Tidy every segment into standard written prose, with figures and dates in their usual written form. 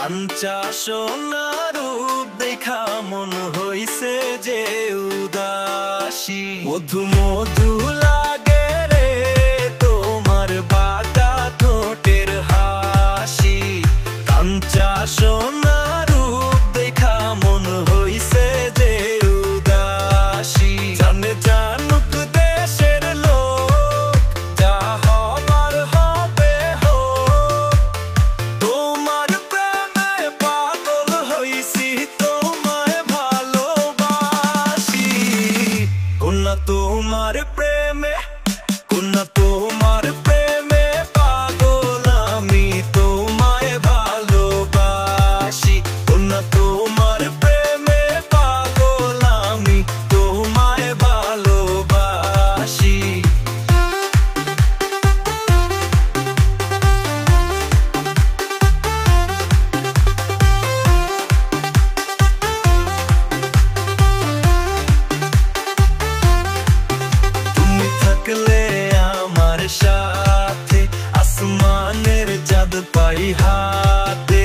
কাঞ্চা সোনা রূপ দেখা মন হইছে যে উদাসী। মধু মধু লাগে রে তোমার বাঁকা ঠোঁটের হাসি। কাঞ্চা সোনা রূপ দেখা মন হইছে যে উদাসী। জানে জানুক দেশের লোক, যা হবার হবে হোক। তোমার প্রেমে পাগল হইছি, তোমায় ভালোবাসি। কন্যা তোমার প্রেমে, কন্যা তোমার প্রেমে পাগল আমি, তোমায় ভালোবাসি। কন্যা তোমার প্রেমে পাগল আমি, তোমায় ভালোবাসি। তুমি থাকলে আমার সাথে, আসমানের চাঁদ পাই হাতে।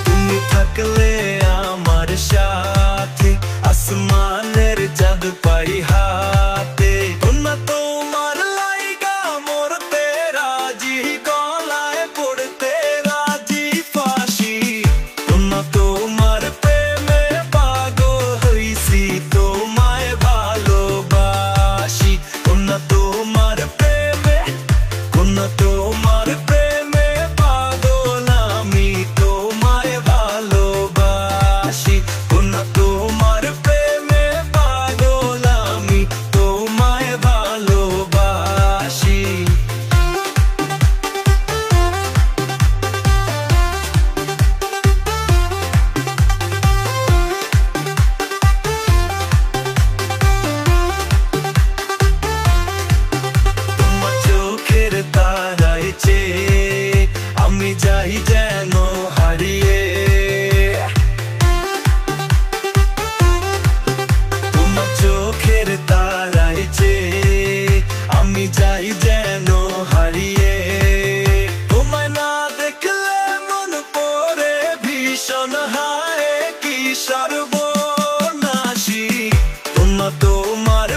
তুমি থাকলে আমার সাথে, আসমানের চাঁদ পাই হাতে। কন্যা তোমার লাইগা মরতে রাজি, গলায় পড়তে রাজি ফাঁসি। কন্যা তোমার প্রেমে পাগল হইছি, তোমায় ভালোবাসি। কন্যা তোমার প্রেমে, কন্যা তোমার প্রেমে পাগল আমি, তোমায় ভালোবাসি। কন্যা তোমার প্রেমে পাগল আমি, তোমায় ভালোবাসি। তোমার চোখের তারায় চেয়ে আমি যাই যেন হারিয়ে। তোমার চোখের তারায় চেয়ে আমি যাই যেন হারিয়ে। তোমায় না দেখলে মন পড়ে ভীষণ, হায় কি সর্বনাশী। কন্যা তোমার